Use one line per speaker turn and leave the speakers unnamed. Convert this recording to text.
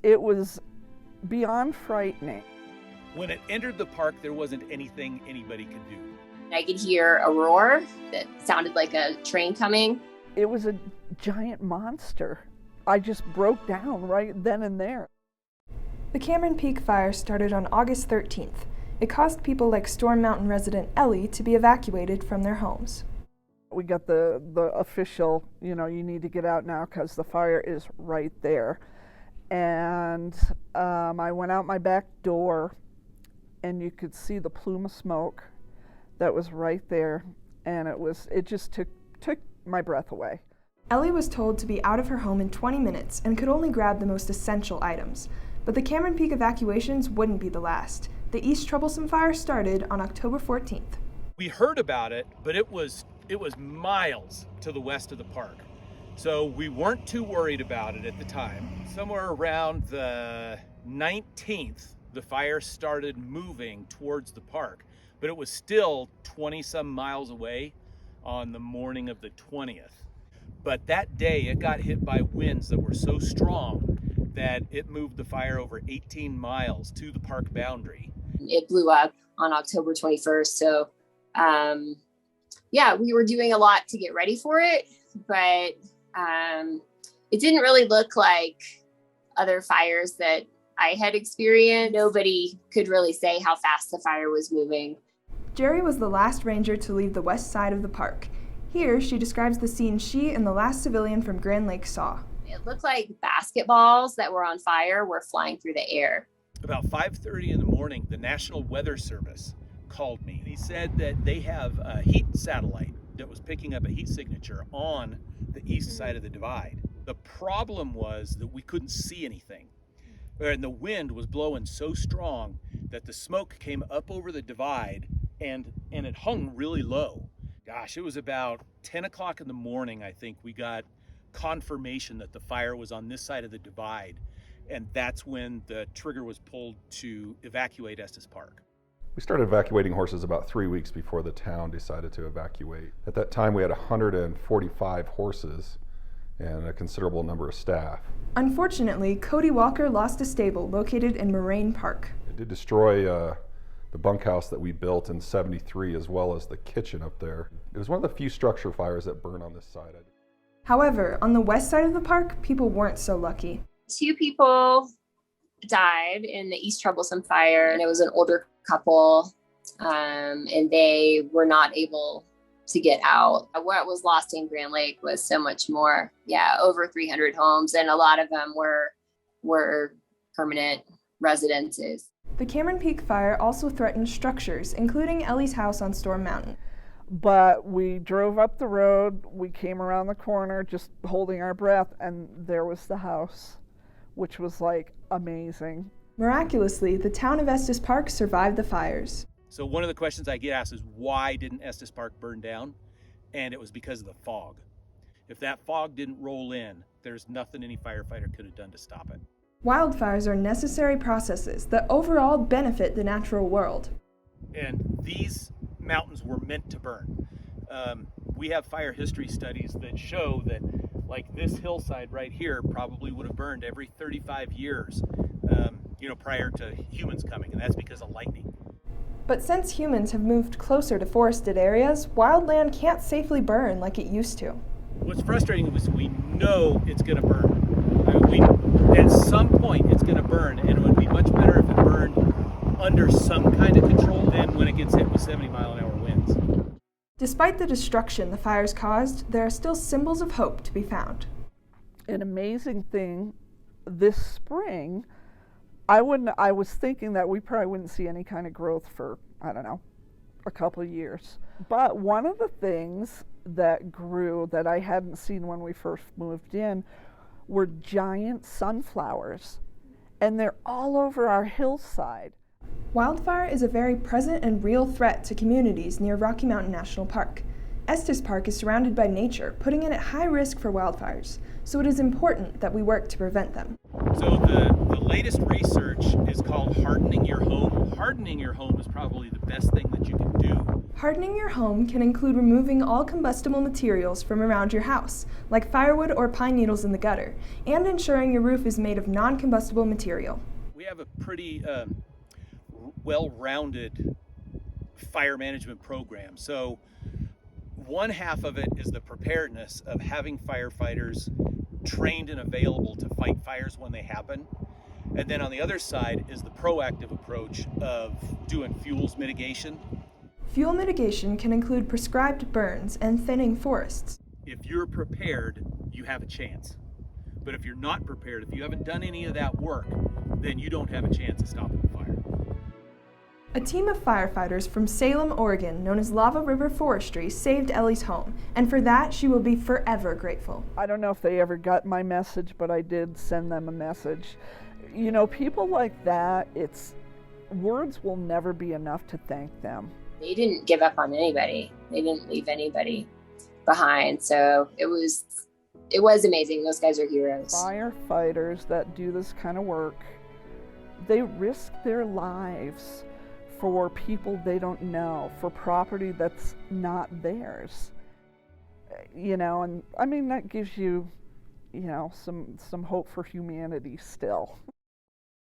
It was beyond frightening.
When it entered the park, there wasn't anything anybody could do.
I could hear a roar that sounded like a train coming.
It was a giant monster. I just broke down right then and there.
The Cameron Peak fire started on August 13th. It caused people like Storm Mountain resident Ellie to be evacuated from their homes.
We got the official, you need to get out now because the fire is right there. And I went out my back door and you could see the plume of smoke that was right there. And it just took my breath away.
Ellie was told to be out of her home in 20 minutes and could only grab the most essential items. But the Cameron Peak evacuations wouldn't be the last. The East Troublesome fire started on October 14th.
We heard about it, but it was miles to the west of the park. So we weren't too worried about it at the time. Somewhere around the 19th, the fire started moving towards the park, but it was still 20 some miles away on the morning of the 20th. But that day it got hit by winds that were so strong that it moved the fire over 18 miles to the park boundary.
It blew up on October 21st. So, we were doing a lot to get ready for it, but it didn't really look like other fires that I had experienced. Nobody could really say how fast the fire was moving.
Jerry was the last ranger to leave the west side of the park. Here, she describes the scene she and the last civilian from Grand Lake saw.
It looked like basketballs that were on fire were flying through the air.
About 5:30 in the morning, the National Weather Service called me. He said that they have a heat satellite that was picking up a heat signature on the east side of the divide. The problem was that we couldn't see anything. And the wind was blowing so strong that the smoke came up over the divide and it hung really low. Gosh, it was about 10 o'clock in the morning, I think, we got confirmation that the fire was on this side of the divide. And that's when the trigger was pulled to evacuate Estes Park.
We started evacuating horses about 3 weeks before the town decided to evacuate. At that time, we had 145 horses and a considerable number of staff.
Unfortunately, Cody Walker lost a stable located in Moraine Park.
It did destroy the bunkhouse that we built in '73, as well as the kitchen up there. It was one of the few structure fires that burned on this side.
However, on the west side of the park, people weren't so lucky.
2 people died in the East Troublesome fire, and it was an older couple, and they were not able to get out. What was lost in Grand Lake was so much more. Over 300 homes, and a lot of them were permanent residences.
The Cameron Peak fire also threatened structures, including Ellie's house on Storm Mountain.
But we drove up the road, we came around the corner just holding our breath, and there was the house, which was like amazing.
Miraculously, the town of Estes Park survived the fires.
So one of the questions I get asked is, why didn't Estes Park burn down? And it was because of the fog. If that fog didn't roll in, there's nothing any firefighter could have done to stop it.
Wildfires are necessary processes that overall benefit the natural world.
And these mountains were meant to burn. We have fire history studies that show that, like this hillside right here, probably would have burned every 35 years, prior to humans coming, and that's because of lightning.
But since humans have moved closer to forested areas, wildland can't safely burn like it used to.
What's frustrating is we know it's going to burn. At some point it's going to burn, and it would be much better if it burned under some kind of control than when it gets hit with 70-mile-an-hour winds.
Despite the destruction the fires caused, there are still symbols of hope to be found.
An amazing thing this spring, I was thinking that we probably wouldn't see any kind of growth for, a couple of years. But one of the things that grew that I hadn't seen when we first moved in were giant sunflowers, and they're all over our hillside.
Wildfire is a very present and real threat to communities near Rocky Mountain National Park. Estes Park is surrounded by nature, putting it at high risk for wildfires, so it is important that we work to prevent them.
So the latest research is called hardening your home. Hardening your home is probably the best thing that you can do.
Hardening your home can include removing all combustible materials from around your house, like firewood or pine needles in the gutter, and ensuring your roof is made of non-combustible material.
We have a pretty well-rounded fire management program. So one half of it is the preparedness of having firefighters trained and available to fight fires when they happen. And then on the other side is the proactive approach of doing fuels mitigation.
Fuel mitigation can include prescribed burns and thinning forests.
If you're prepared, you have a chance. But if you're not prepared, if you haven't done any of that work, then you don't have a chance of stopping the fire.
A team of firefighters from Salem, Oregon, known as Lava River Forestry, saved Ellie's home, and for that she will be forever grateful.
I don't know if they ever got my message, but I did send them a message. You know, people like that, words will never be enough to thank them.
They didn't give up on anybody. They didn't leave anybody behind. So it was amazing. Those guys are heroes.
Firefighters that do this kind of work, they risk their lives for people they don't know, for property that's not theirs. You know, and I mean, that gives you, you know, some hope for humanity still.